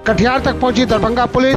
कटिहार तक पहुंची दरभंगा पुलिस।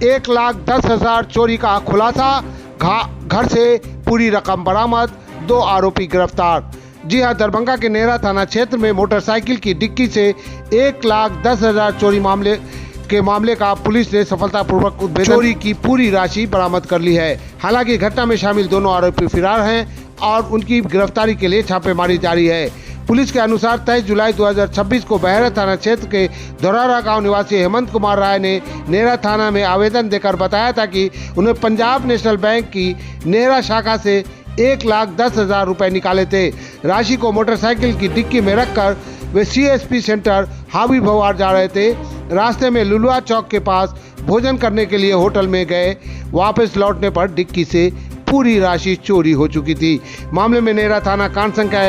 1,10,000 चोरी का खुलासा, घर से पूरी रकम बरामद, 2 आरोपी गिरफ्तार। जी हां, दरभंगा के नेहरा थाना क्षेत्र में मोटरसाइकिल की डिक्की से 1,10,000 चोरी मामले का पुलिस ने सफलतापूर्वक उद्भेदन, चोरी की पूरी राशि बरामद कर ली है। हालांकि घटना में शामिल दोनों आरोपी फरार हैं और उनकी गिरफ्तारी के लिए छापेमारी जारी है। पुलिस के अनुसार 23 जुलाई 2026 को बहरा थाना क्षेत्र के धौरारा गांव निवासी हेमंत कुमार राय ने नेहरा थाना में आवेदन देकर बताया था कि उन्हें पंजाब नेशनल बैंक की नेहरा शाखा से 1,10,000 रुपए निकाले थे। राशि को मोटरसाइकिल की डिक्की में रखकर वे CSP सेंटर हावी भवार जा रहे थे। रास्ते में लुलुआ चौक के पास भोजन करने के लिए होटल में गए। वापस लौटने पर डिक्की से पूरी राशि चोरी हो चुकी थी। मामले में नेहरा थाना कांड संख्या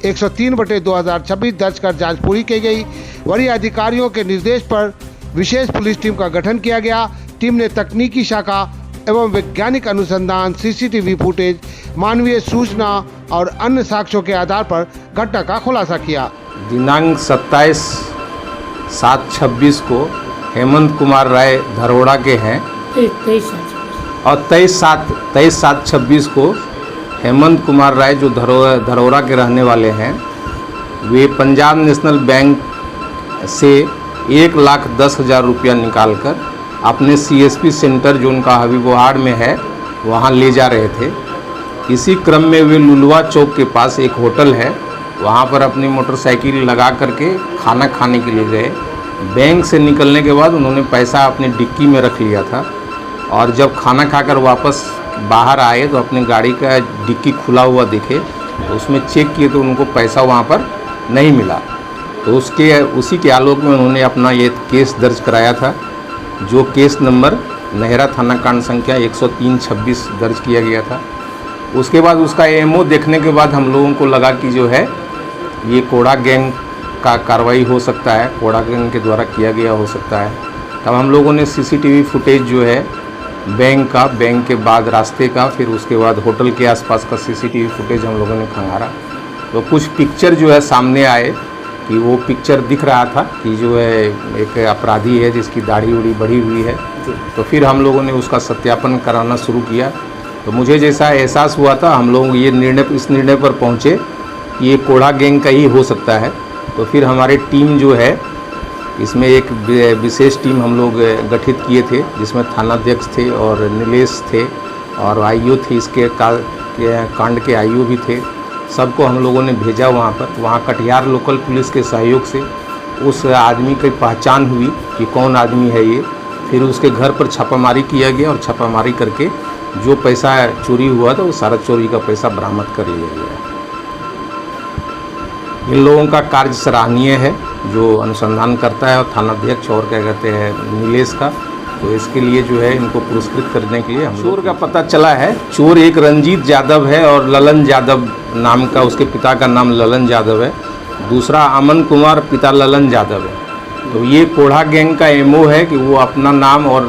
103/2026 दर्ज कर जांच पूरी की गई। वरीय अधिकारियों के निर्देश पर विशेष पुलिस टीम का गठन किया गया। टीम ने तकनीकी शाखा एवं वैज्ञानिक अनुसंधान, CCTV फुटेज, मानवीय सूचना और अन्य साक्ष्यों के आधार पर घटना का खुलासा किया। दिनांक 27/7/26 को हेमंत कुमार राय धरोड़ा के हैं और 23/7/26 को हेमंत कुमार राय जो धरोड़ा के रहने वाले हैं, वे पंजाब नेशनल बैंक से 1,10,000 रुपया निकालकर अपने CSP सेंटर जो उनका हबीबोहार में है वहाँ ले जा रहे थे। इसी क्रम में वे लुलुआ चौक के पास एक होटल है, वहाँ पर अपनी मोटरसाइकिल लगा करके खाना खाने के लिए गए। बैंक से निकलने के बाद उन्होंने पैसा अपनी डिक्की में रख लिया था और जब खाना खाकर वापस बाहर आए तो अपनी गाड़ी का डिक्की खुला हुआ दिखे, तो उसमें चेक किए तो उनको पैसा वहाँ पर नहीं मिला। तो उसी के आलोक में उन्होंने अपना ये केस दर्ज कराया था, जो केस नंबर नेहरा थाना कांड संख्या 103/26 दर्ज किया गया था। उसके बाद उसका MO देखने के बाद हम लोगों को लगा कि जो है ये कोड़ा गैंग का कार्रवाई हो सकता है, कोड़ा गैंग के द्वारा किया गया हो सकता है। तब हम लोगों ने CCTV फुटेज जो है बैंक के बाद रास्ते का, फिर उसके बाद होटल के आसपास का CCTV फुटेज हम लोगों ने खंगारा। तो कुछ पिक्चर जो है सामने आए कि वो पिक्चर दिख रहा था कि जो है एक अपराधी है जिसकी दाढ़ी उड़ी बढ़ी हुई है। तो फिर हम लोगों ने उसका सत्यापन कराना शुरू किया। तो मुझे जैसा एहसास हुआ था, हम लोग इस निर्णय पर पहुँचे कि ये कोड़ा गैंग का ही हो सकता है। तो फिर हमारी टीम जो है, इसमें एक विशेष टीम हम लोग गठित किए थे, जिसमें थानाध्यक्ष थे और नीलेश थे और IO थे, इसके कांड के IO भी थे। सबको हम लोगों ने भेजा वहाँ पर। वहाँ कटिहार लोकल पुलिस के सहयोग से उस आदमी की पहचान हुई कि कौन आदमी है ये। फिर उसके घर पर छापामारी किया गया और छापामारी करके जो पैसा चोरी हुआ था वो सारा चोरी का पैसा बरामद कर लिया गया। इन लोगों का कार्य सराहनीय है जो अनुसंधान करता है, और थानाध्यक्ष और क्या कहते हैं नीलेश का, तो इसके लिए जो है इनको पुरस्कृत करने के लिए हम चोर का पता चला है। चोर एक रंजीत यादव है और ललन यादव नाम का, उसके पिता का नाम ललन यादव है। दूसरा अमन कुमार, पिता ललन यादव है। तो ये कोढ़ा गैंग का MO है कि वो अपना नाम और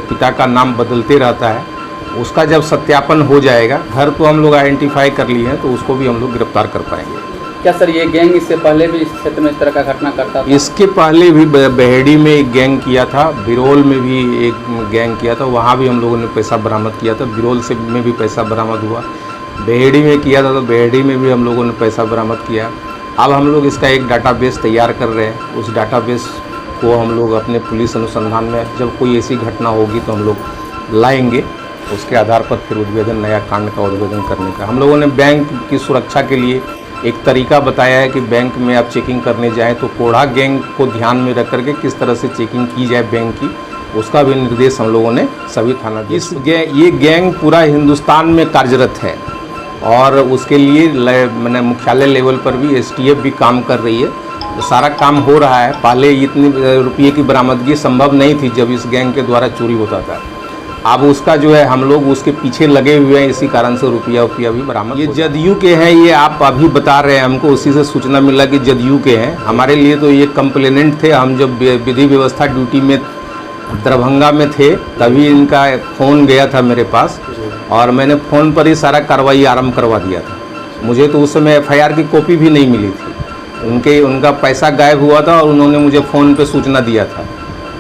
पिता का नाम बदलते रहता है। उसका जब सत्यापन हो जाएगा, घर तो हम लोग आइडेंटिफाई कर लिए हैं, तो उसको भी हम लोग गिरफ्तार कर पाएंगे। क्या सर ये गैंग इससे पहले भी इस क्षेत्र में इस तरह का घटना करता था? इसके पहले भी बहेड़ी में एक गैंग किया था, बिरोल में भी एक गैंग किया था, वहाँ भी हम लोगों ने पैसा बरामद किया था। बिरोल में भी पैसा बरामद हुआ। बहेड़ी में किया था तो बहेड़ी में भी हम लोगों ने पैसा बरामद किया। अब हम लोग इसका एक डाटाबेस तैयार कर रहे हैं। उस डाटाबेस को हम लोग अपने पुलिस अनुसंधान में जब कोई ऐसी घटना होगी तो हम लोग लाएंगे। उसके आधार पर फिर उद्भेदन, नया कांड का उद्भेदन करने का हम लोगों ने बैंक की सुरक्षा के लिए एक तरीका बताया है कि बैंक में आप चेकिंग करने जाएं तो कोढ़ा गैंग को ध्यान में रख करके किस तरह से चेकिंग की जाए बैंक की, उसका भी निर्देश हम लोगों ने सभी थाना ये गैंग पूरा हिंदुस्तान में कार्यरत है और उसके लिए मैंने मुख्यालय लेवल पर भी STF भी काम कर रही है। तो सारा काम हो रहा है। पहले इतने रुपये की बरामदगी संभव नहीं थी जब इस गैंग के द्वारा चोरी होता था। अब उसका जो है हम लोग उसके पीछे लगे हुए हैं, इसी कारण से रुपया भी बरामद। ये जदयू के हैं, ये आप अभी बता रहे हैं, हमको उसी से सूचना मिला कि जदयू के हैं। हमारे लिए तो ये कंप्लेनेंट थे। हम जब विधि व्यवस्था ड्यूटी में दरभंगा में थे तभी इनका फ़ोन गया था मेरे पास और मैंने फ़ोन पर ही सारा कार्रवाई आरंभ करवा दिया था। मुझे तो उस समय FIR की कॉपी भी नहीं मिली थी। उनका पैसा गायब हुआ था और उन्होंने मुझे फ़ोन पे सूचना दिया था।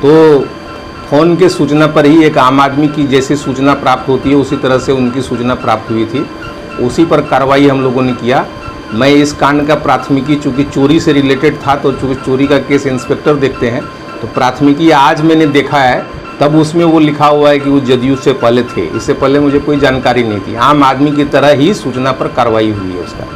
तो फ़ोन के सूचना पर ही एक आम आदमी की जैसी सूचना प्राप्त होती है उसी तरह से उनकी सूचना प्राप्त हुई थी, उसी पर कार्रवाई हम लोगों ने किया। मैं इस कांड का प्राथमिकी चूँकि चोरी से रिलेटेड था, तो चूँकि चोरी का केस इंस्पेक्टर देखते हैं, तो प्राथमिकी आज मैंने देखा है, तब उसमें वो लिखा हुआ है कि वो जदयू से पहले थे। इससे पहले मुझे कोई जानकारी नहीं थी। आम आदमी की तरह ही सूचना पर कार्रवाई हुई है उसका।